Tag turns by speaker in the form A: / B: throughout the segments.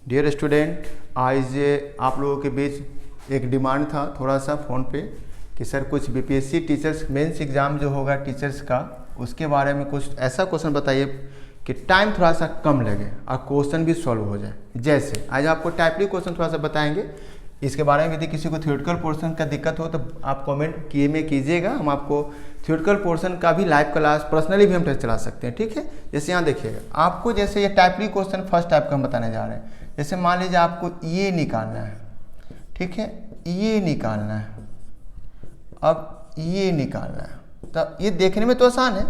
A: Dear student, आज आप लोगों के बीच एक डिमांड था थोड़ा सा फ़ोन पे कि सर कुछ बीपीएससी टीचर्स मेंस एग्ज़ाम जो होगा टीचर्स का उसके बारे में कुछ ऐसा क्वेश्चन बताइए कि टाइम थोड़ा सा कम लगे और क्वेश्चन भी सॉल्व हो जाए। जैसे आज आपको टाइपली क्वेश्चन थोड़ा सा बताएंगे, इसके बारे में यदि किसी को थ्योरेटिकल पोर्शन का दिक्कत हो तो आप कमेंट किए में कीजिएगा। हम आपको थ्योरेटिकल पोर्शन का भी लाइव क्लास पर्सनली भी हम टेस्ट चला सकते हैं, ठीक है। जैसे यहाँ देखिएगा आपको, जैसे ये टाइपली क्वेश्चन फर्स्ट टाइप का हम बताने जा रहे हैं। जैसे मान लीजिए आपको ये निकालना है, ठीक है, ये निकालना है, अब ये निकालना है। तब ये देखने में तो आसान है,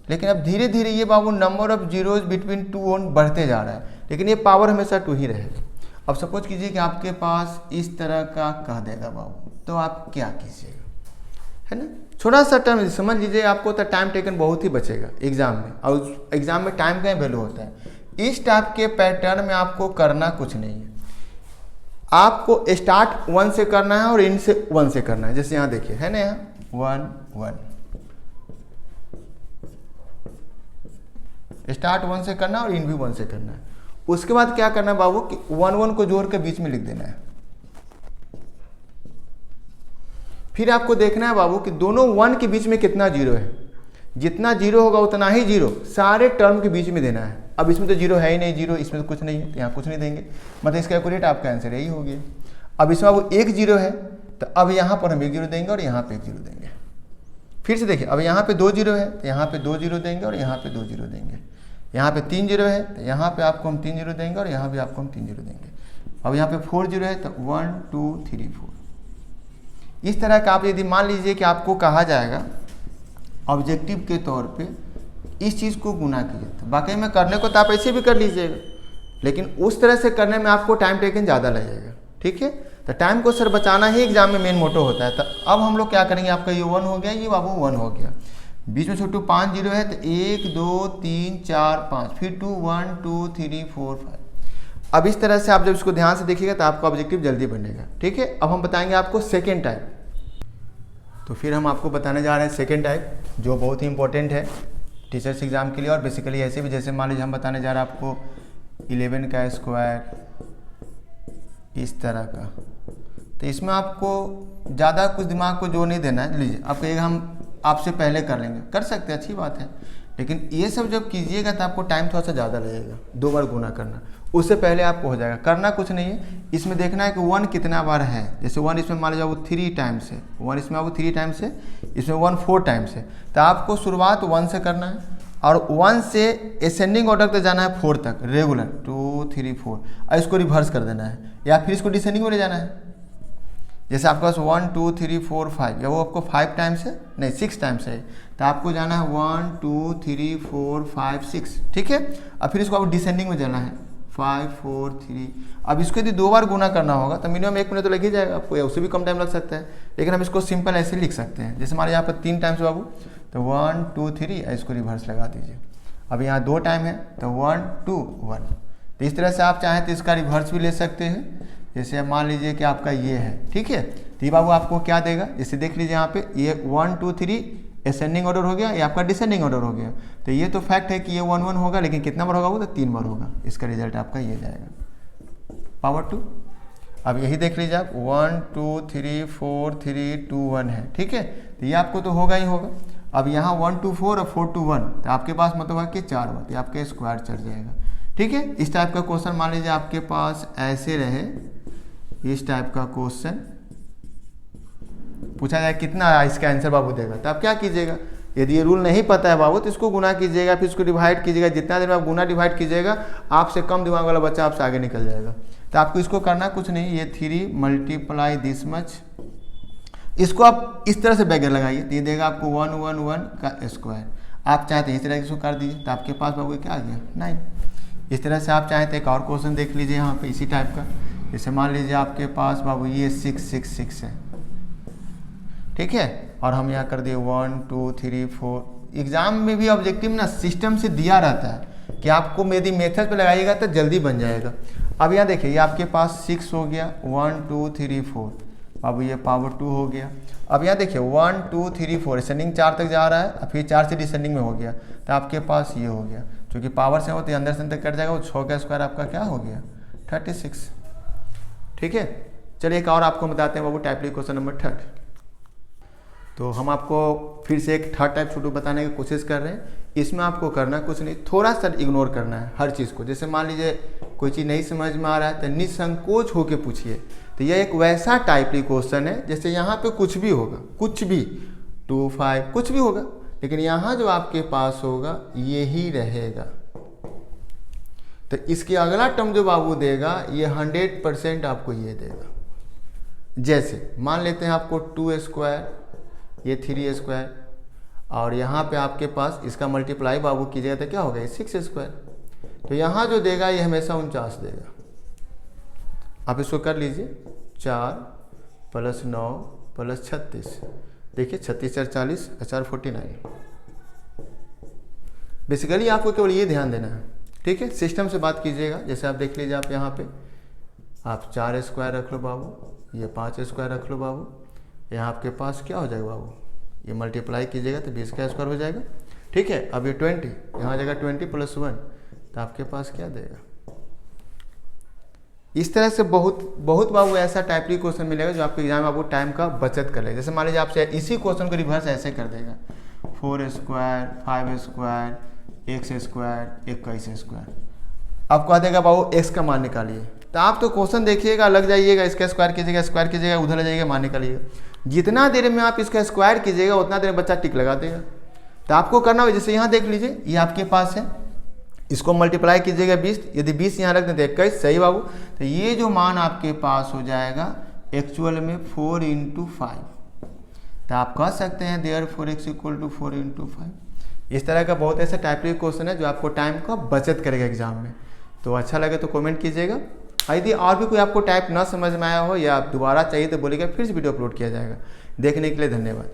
A: लेकिन अब धीरे धीरे ये बाबू नंबर ऑफ जीरोज बिटवीन 2 और बढ़ते जा रहा है, लेकिन ये पावर हमेशा 2 ही रहेगा। अब सपोज कीजिए कि आपके पास इस तरह का कह देगा बाबू, तो आप क्या कीजिएगा, है ना। छोटा सा टर्म समझ लीजिए, आपको तो टाइम टेकन बहुत ही बचेगा एग्जाम में, और एग्जाम में टाइम का वैल्यू होता है। इस टाइप के पैटर्न में आपको करना कुछ नहीं है, आपको स्टार्ट 1 से करना है और इन से 1 से करना है। जैसे यहाँ देखिए है ना, यहाँ 1 1 स्टार्ट 1 से करना है और इन भी 1 से करना है। उसके बाद क्या करना है बाबू कि 1 1 को जोड़ के बीच में लिख देना है। फिर आपको देखना है बाबू कि दोनों 1 के बीच में कितना जीरो है, जितना जीरो होगा उतना ही जीरो सारे टर्म के बीच में देना है। अब इसमें तो जीरो है ही नहीं, जीरो इसमें तो कुछ नहीं है, तो यहाँ कुछ नहीं देंगे, मतलब इसका एक्यूरेट आपका आंसर यही हो गया। अब इसमें वो 1 जीरो है, तो अब यहाँ पर हम 1 जीरो देंगे और यहाँ पे 1 जीरो देंगे। फिर से देखिए, अब यहाँ पे 2 जीरो है, तो यहाँ पे 2 जीरो देंगे और यहाँ पे 2 जीरो देंगे। यहाँ पे 3 जीरो है, तो यहाँ पे आपको हम 3 जीरो देंगे और यहाँ भी आपको हम 3 जीरो देंगे। अब यहाँ पे 4 जीरो है, तो 1 2 3 4। इस तरह का आप यदि मान लीजिए कि आपको कहा जाएगा ऑब्जेक्टिव के तौर पे इस चीज़ को गुना कीजिए, तो वाकई में करने को तो आप ऐसे भी कर लीजिएगा, लेकिन उस तरह से करने में आपको टाइम टेकन ज़्यादा लगेगा, ठीक है। तो टाइम को सर बचाना ही एग्जाम में मेन मोटो होता है। तो अब हम लोग क्या करेंगे, आपका ये 1 हो गया, ये बाबू 1 हो गया, बीच में छोटू 5 जीरो है, तो 1 2 3 4 5, फिर 2 1 2 3 4 5। अब इस तरह से आप जब इसको ध्यान से देखिएगा तो आपका ऑब्जेक्टिव जल्दी बनेगा, ठीक है। अब हम बताएंगे आपको सेकेंड टाइप। तो फिर हम आपको बताने जा रहे हैं सेकेंड टाइप, जो बहुत ही इंपॉर्टेंट है टीचर्स एग्जाम के लिए, और बेसिकली ऐसे भी जैसे मान लीजिए हम बताने जा रहे हैं आपको 11 का स्क्वायर इस तरह का। तो इसमें आपको ज़्यादा कुछ दिमाग को जोर नहीं देना है। लीजिए आप कहिएगा हम आपसे पहले कर लेंगे, कर सकते हैं, अच्छी बात है, लेकिन ये सब जब कीजिएगा तो आपको टाइम थोड़ा सा ज़्यादा लगेगा, 2 बार गुना करना, उससे पहले आपको हो जाएगा। करना कुछ नहीं है, इसमें देखना है कि 1 कितना बार है। जैसे 1 इसमें मान लीजिए वो 3 टाइम्स है, 1 इसमें वो 3 टाइम्स है, इसमें 1 4 टाइम्स है। तो आपको शुरुआत 1 से करना है और 1 से असेंडिंग ऑर्डर तक जाना है 4 तक रेगुलर, 2 3 4, और इसको रिवर्स कर देना है, या फिर इसको डिसेंडिंग में ले जाना है। जैसे आपके पास 1 2 3 4 5, या वो आपको 5 टाइम्स है, नहीं 6 टाइम्स है, तो आपको जाना है 1 2 3 4 5 6, ठीक है। अब फिर इसको आपको डिसेंडिंग में जाना है 5 4 3। अब इसको यदि 2 बार गुना करना होगा तो मिनिमम 1 मिनट तो लग ही जाएगा आपको, या उससे भी कम टाइम लग सकता है, लेकिन हम इसको सिंपल ऐसे लिख सकते हैं। जैसे हमारे यहाँ पर 3 टाइम्स बाबू, तो 1 2 3, इसको रिवर्स लगा दीजिए। अब यहाँ 2 टाइम है, तो 1 2 1। तो इस तरह से आप चाहें तो इसका रिवर्स भी ले सकते हैं। जैसे मान लीजिए कि आपका ये है, ठीक है, तो ये बाबू आपको क्या देगा, इसे देख लीजिए यहाँ पे, ये 1 2 3 असेंडिंग ऑर्डर हो गया, ये आपका डिसेंडिंग ऑर्डर हो गया। तो ये तो फैक्ट है कि ये 1 1 होगा, लेकिन कितना बार होगा वो, तो 3 बार होगा। इसका रिजल्ट आपका ये जाएगा पावर 2। अब यही देख लीजिए आप, 1 2 3 4 3 2 1 है, ठीक है, तो ये आपको तो होगा ही होगा। अब यहाँ 1 2 4 और 4 2 1, तो आपके पास मतलब है कि 4 बार, तो आपके स्क्वायर चढ़ जाएगा, ठीक है। इस टाइप का क्वेश्चन मान लीजिए आपके पास ऐसे रहे, इस टाइप का क्वेश्चन पूछा जाए कितना इसका आंसर बाबू देगा, तो आप क्या कीजिएगा, यदि ये रूल नहीं पता है बाबू तो इसको गुना कीजिएगा, फिर इसको डिवाइड कीजिएगा। जितना देर में आप गुना डिवाइड कीजिएगा, आपसे कम दिमाग वाला बच्चा आपसे आगे निकल जाएगा। तो आपको इसको करना कुछ नहीं, ये 3 मल्टीप्लाई दिस मच, इसको आप इस तरह से बैगर लगाइए, तो ये देगा आपको 1 1 1 का स्क्वायर। आप चाहते हैं इस तरह इसको कर दीजिए, तो आपके पास बाबू क्या आ गया 9। इस तरह से आप चाहते हैं एक और क्वेश्चन देख लीजिए यहाँ पे इसी टाइप का। जैसे मान लीजिए आपके पास बाबू ये 6 6 6 है, ठीक है, और हम यहाँ कर दिए 1 2 3 4। एग्जाम में भी ऑब्जेक्टिव ना सिस्टम से दिया रहता है कि आपको यदि मेथड पे लगाइएगा तो जल्दी बन जाएगा। अब यहाँ देखिए, ये आपके पास 6 हो गया, 1 2 3 4, अब ये पावर 2 हो गया। अब यहाँ देखिए 1 2 3 4 असेंडिंग 4 तक जा रहा है, फिर 4 से डिसेंडिंग में हो गया, तो आपके पास ये हो गया। क्योंकि पावर से हो तो अंदर से अंदर कट जाएगा, वो 6 का स्क्वायर आपका क्या हो गया 36। ठीक है, चलिए एक और आपको बताते हैं बाबू टाइपली क्वेश्चन नंबर 3rd। तो हम आपको फिर से एक थर्ड टाइप छोटू बताने की कोशिश कर रहे हैं। इसमें आपको करना कुछ नहीं, थोड़ा सा इग्नोर करना है हर चीज़ को। जैसे मान लीजिए कोई चीज़ नहीं समझ में आ रहा है तो निसंकोच होकर पूछिए। तो यह एक वैसा टाइपली क्वेश्चन है जैसे यहाँ पे कुछ भी होगा, कुछ भी 2, 5 कुछ भी होगा, लेकिन यहाँ जो आपके पास होगा ये ही रहेगा। तो इसके अगला टर्म जो बाबू देगा ये 100% आपको ये देगा। जैसे मान लेते हैं आपको 2² ये 3² और यहाँ पे आपके पास इसका मल्टीप्लाई बाबू कीजिएगा तो क्या होगा, ये 6²। तो यहाँ जो देगा ये हमेशा 49 देगा। आप इसको कर लीजिए, 4 + 9 + 36, देखिए 36 × 40 = 49। बेसिकली आपको केवल ये ध्यान देना है। ठीक है, सिस्टम से बात कीजिएगा। जैसे आप देख लीजिए, आप यहाँ पे आप 4² रख लो बाबू, ये 5² रख लो बाबू, यहाँ आपके पास क्या हो जाएगा बाबू, ये मल्टीप्लाई कीजिएगा तो 20 का स्क्वायर हो जाएगा। ठीक है, अब ये 20 यहाँ जाएगा 20 + 1 तो आपके पास क्या देगा। इस तरह से बहुत बाबू ऐसा टाइपली क्वेश्चन मिलेगा जो आपके एग्जाम में आपको टाइम का बचत कर लेगा। जैसे मान लीजिए आपसे इसी क्वेश्चन को रिवर्स ऐसे कर देगा, 4², 5², x², 21²। अब कह देगा बाबू x का मान निकालिए। तो आप तो क्वेश्चन देखिएगा, लग जाइएगा, इसका स्क्वायर कीजिएगा, उधर जाइएगा, मान निकालिएगा। जितना देर में आप इसका स्क्वायर कीजिएगा उतना देर में बच्चा टिक लगा देगा। तो आपको करना होगा, जैसे यहाँ देख लीजिए, ये आपके पास है, इसको मल्टीप्लाई कीजिएगा 20, यदि 20 यहाँ रख दें तो 21, सही बाबू। तो ये जो मान आपके पास हो जाएगा एक्चुअल में 4 × 5। तो आप कह सकते हैं therefore x = 4 × 5। इस तरह का बहुत ऐसा टाइपली क्वेश्चन है जो आपको टाइम का बचत करेगा एग्जाम में। तो अच्छा लगे तो कमेंट कीजिएगा। यदि और भी कोई आपको टाइप ना समझ में आया हो या आप दोबारा चाहिए तो बोलिएगा, फिर से वीडियो अपलोड किया जाएगा। देखने के लिए धन्यवाद।